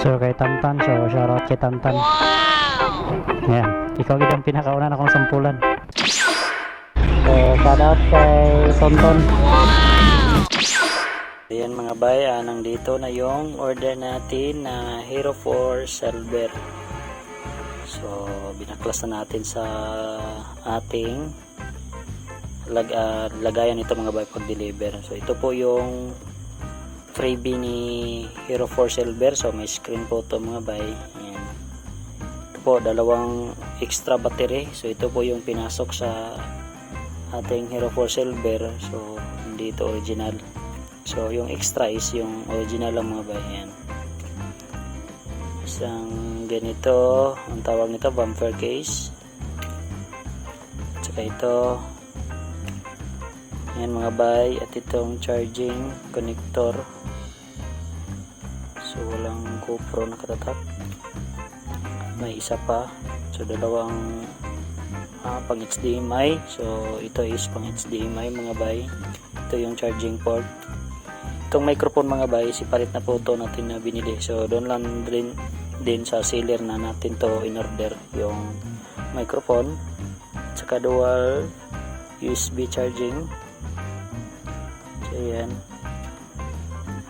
So kay Tantan, so shoutout kay Tantan. Ayan, ikaw gid ang pinakauna na kong sampulan. So shoutout kay Tonton. Ayan mga bay, nandito na yung order natin na Hero 4 Silver. So binaklas na natin sa ating lagayan ito mga bay pag deliver. So ito po yung freebie ni Hero 4 Silver. So may screen po ito mga bay. Ayan. Ito po dalawang extra battery. So ito po yung pinasok sa ating Hero 4 Silver. So hindi ito original. So yung extra is yung original lang mga bay. Ayan. Isang ganito, ang tawag nito bumper case. Tsaka ito. Ayan mga bay, at itong charging connector. So walang GoPro nakatatak. May isa pa. So dalawang pang HDMI. So ito is pang HDMI mga bay. Ito yung charging port. Itong microphone mga bay, sipalit na po ito natin na binili. So doon lang din sa seller na natin to in order yung microphone. Tsaka dual USB charging. So yan.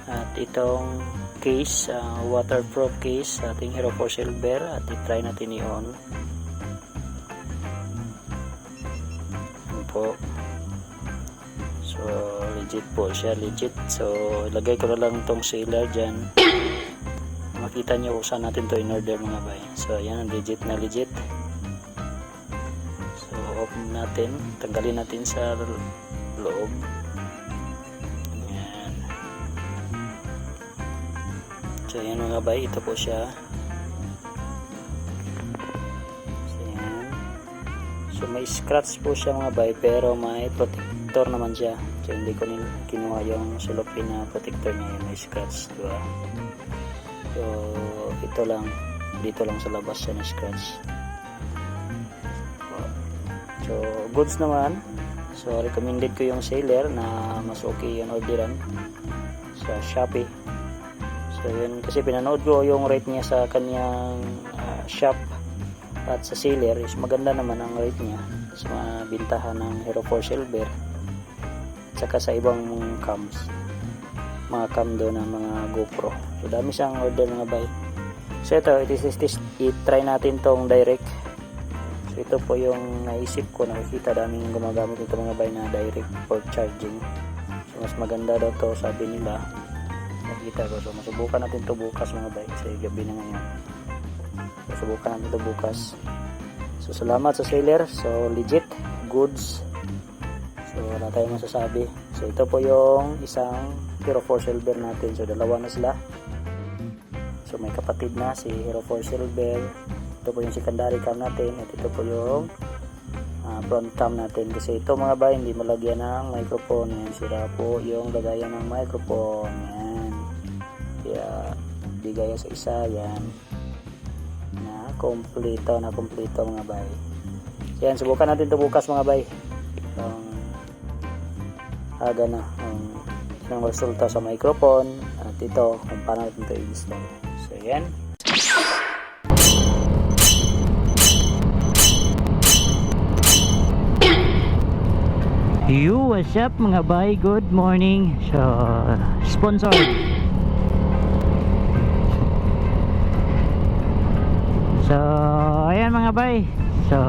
At itong case, waterproof case sa ating Hero 4 Silver, at i-try natin i-on. Yan po. So legit po siya, legit. So ilagay ko na lang itong sealer dyan. Makita nyo kung saan natin to in order mga bay. So yan, legit na legit. So open natin, tanggalin natin sa loob. So yan mga bay, ito po siya. So yan. So may scratch po siya mga bay, pero may protector naman siya. So hindi ko kinuha yung sulopin na protector niya, may scratch, diba? So ito lang, dito lang sa labas siya na scratch. So goods naman. So recommended ko yung seller na mas okay yung orderan sa Shopee. So yun, kasi pinanood ko yung rate niya sa kanyang shop at sa seller is maganda naman ang rate niya sa mga bintahan ng Hero 4 Silver at saka sa ibang cams, mga cam doon ng mga GoPro. So dami siyang order mga bay. So ito, i-try natin tong direct. So ito po yung naisip ko, nakikita daming gumagamit ito mga bay na direct for charging. So mas maganda daw to, sabi nila, nakita ko. So masubukan natin to bukas mga bay, kasi gabi na ngayon. So subukan natin to bukas. So salamat sa seller. So legit goods. So wala tayong masasabi. So ito po yung isang Hero 4 Silver natin. So dalawa na sila. So may kapatid na si Hero 4 Silver. Ito po yung secondary cam natin, at ito po yung front cam natin. Kasi ito mga bay, hindi malagyan ng microphone. Yan, sira po yung lagayan ng microphone. Yan. Kaya di gaya sa isa. Yan, na kompleto mga bay. So yan, subukan natin ito bukas mga bay. Aga na ang resulta sa microphone, at ito kung paano natin ito i-install. So yan. Yo, what's up mga bay? Good morning. So, sponsored. So, ayan mga bay. So,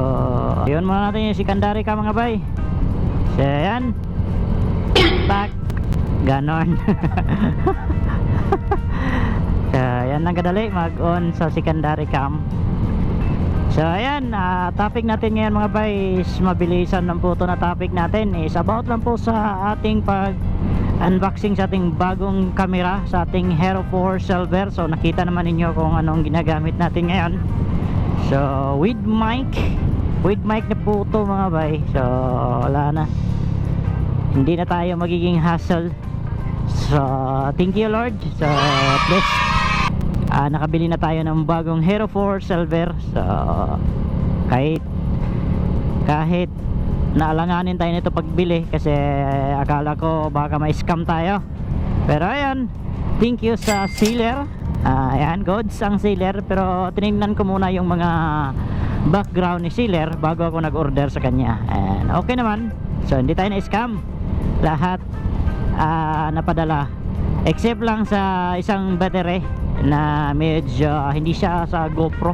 ayun muna natin yung secondary ka mga bay. So, ayan. Tak. Ganon. So, ayan lang kadali mag-on sa secondary cam. So ayan, topic natin ngayon mga bay is mabilisan lang po ito na topic natin is about lang po sa ating pag unboxing sa ating bagong camera sa ating Hero 4 Silver. So nakita naman ninyo kung anong ginagamit natin ngayon. So with mic na po ito mga bay. So wala na, hindi na tayo magiging hassle. So thank you Lord. So at least nakabili na tayo ng bagong Hero 4 Silver. So kahit naalanganin tayo nito pagbili, kasi akala ko baka may scam tayo, pero ayan, thank you sa seller Ayan, goods ang seller, pero tinignan ko muna yung mga background ni seller bago ako nag-order sa kanya. And okay naman, so hindi tayo na-scam. Lahat napadala, except lang sa isang battery na medyo hindi siya sa GoPro.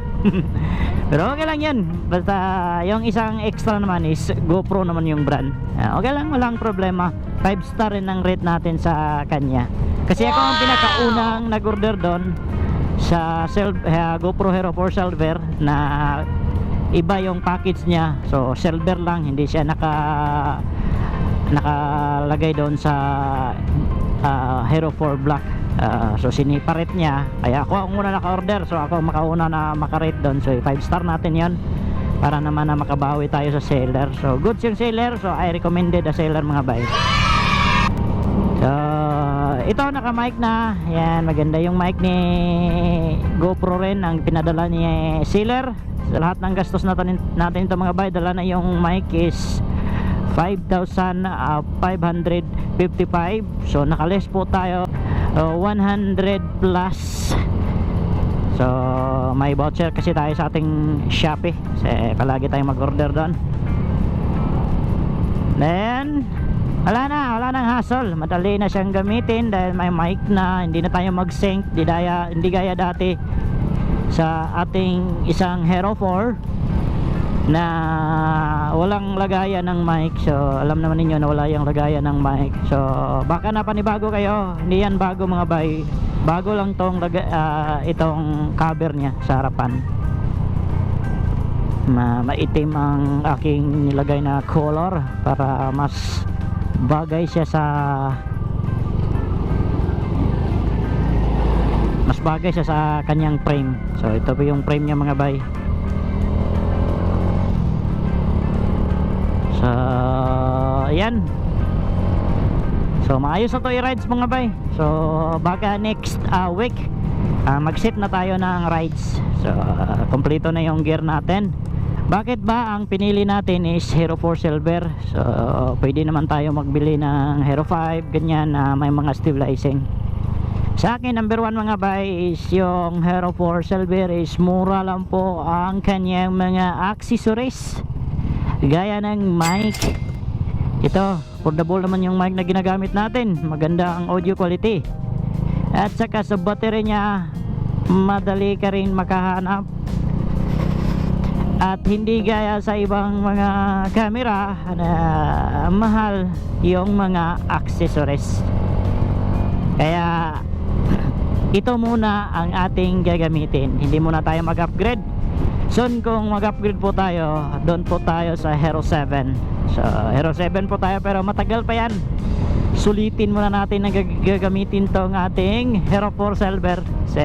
Pero okay lang yun, basta yung isang extra naman is GoPro naman yung brand. Okay lang, walang problema. 5 star rin ang rate natin sa kanya, kasi ako ang pinakaunang nag-order doon sa GoPro Hero 4 Silver, na iba yung package niya. So silver lang, hindi siya nakalagay doon sa Hero 4 Black. So siniparate niya, kaya ako ang muna naka-order, so ako makauna na makarate doon. So 5 star natin yon, para naman na makabawi tayo sa seller. So goods yung seller, so I recommended a seller mga bay. So ito, naka mic na yan, maganda yung mic ni GoPro rin ang pinadala ni seller. Sa lahat ng gastos natin ito mga bay, dala na yung mic is 5,555. So nakaless po tayo 100 plus. So may voucher kasi tayo sa ating Shopee, kasi palagi tayong mag-order doon. Then wala nang hassle, madali na siyang gamitin dahil may mic na, hindi na tayo mag-sync, hindi gaya dati sa ating isang Hero 4 na walang lagayan ng mic. So alam naman ninyo na wala yung lagayan ng mic. So baka napanibago kayo, hindi yan bago mga bay, bago lang tong itong cover niya sa harapan. Maitim ang aking nilagay na color para mas bagay siya sa kanyang frame. So ito po yung frame niya mga bay. So ayan, so maayos na to i-rides mga bay. So baka next week mag-set na tayo ng rides. So kompleto na yung gear natin. Bakit ba ang pinili natin is Hero 4 Silver? So pwede naman tayo magbili ng Hero 5 ganyan na may mga stabilizing. Sa akin number 1 mga bay is yung Hero 4 Silver, is mura lang po ang kanyang mga accessories, gaya ng mic. Ito, affordable naman yung mic na ginagamit natin, maganda ang audio quality, at saka sa battery niya madali ka rin makahanap, at hindi gaya sa ibang mga camera na mahal yung mga accessories. Kaya ito muna ang ating gagamitin, hindi muna tayo mag-upgrade. Soon kung mag-upgrade po tayo, doon po tayo sa Hero 7. So Hero 7 po tayo, pero matagal pa yan. Sulitin muna natin na gagamitin tong ating Hero 4 Silver, kasi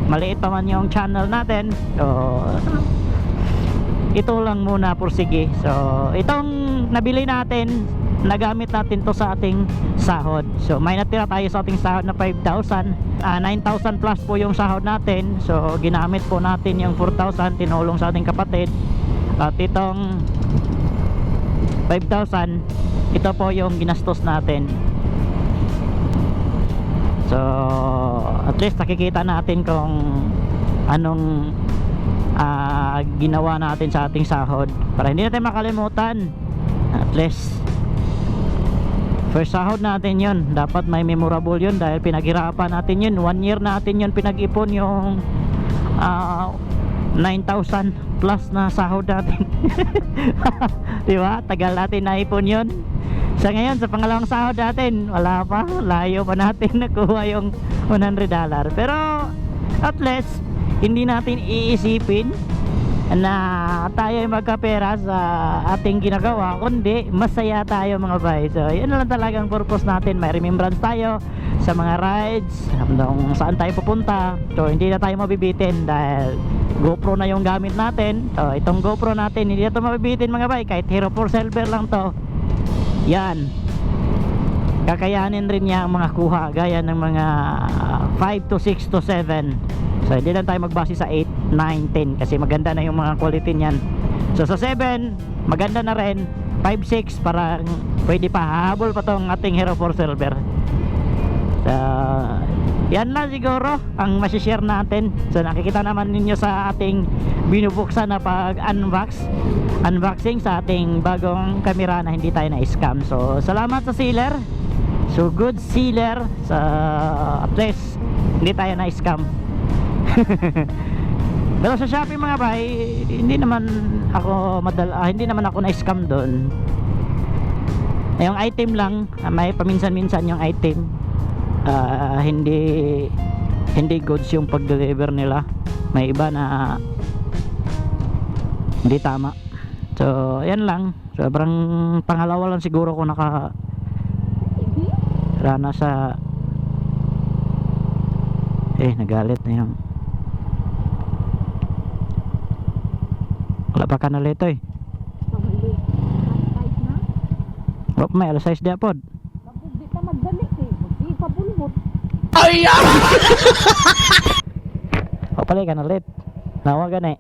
maliit pa man yung channel natin. So ito lang muna por sige. So itong nabili natin, nagamit natin to sa ating sahod. So may natira tayo sa ating sahod na 5,000, 9,000 plus po yung sahod natin. So ginamit po natin yung 4,000, tinulong sa ating kapatid. At itong 5,000, ito po yung ginastos natin. So at least nakikita natin kung anong ginawa natin sa ating sahod, para hindi natin makalimutan. At least first sahod natin yun, dapat may memorable yun, dahil pinaghirapan natin yun, 1 year natin yun pinag-ipon yung 9,000 plus na sahod natin. Diba? Tagal natin naipon yun. Sa ngayon, sa pangalawang sahod natin, wala pa, layo pa natin nakuha yung $100. Pero at least hindi natin iisipin na tayo ay magkapera sa ating ginagawa, kundi masaya tayo mga bay. So yun na lang talagang purpose natin, may remembrance tayo sa mga rides kung saan tayo pupunta. So hindi na tayo mabibitin dahil GoPro na yung gamit natin. So itong GoPro natin hindi na ito mabibitin mga bay, kahit Hero 4 Silver lang to, yan, kakayanin rin niya ang mga kuha gaya ng mga 5 to 6 to 7. So hindi lang tayo magbase sa 8, 9, 10 kasi maganda na yung mga quality niyan. So sa 7 maganda na rin, 5, 6 parang pwede pa, hahabol pa tong ating Hero 4 Silver. So yan lang siguro ang masishare natin. So nakikita naman ninyo sa ating binubuksan na unboxing sa ating bagong kamera na hindi tayo na-scam. So salamat sa sealer. So good sealer, sa at least hindi tayo na-scam. Pero sa Shopee mga bay, hindi naman ako na-scam doon. Yung item lang, may paminsan-minsan yung item. Hindi goods yung pag-deliver nila. May iba na hindi tama. So ayan lang, sobrang pangalawa lang siguro ko rana sa nagalit na yung wala pa ka na leto eh. Wala pa may alas 6 di apod. Di ka magdalik eh. Di pa bulmot. O pala ka na late. Nawagan eh.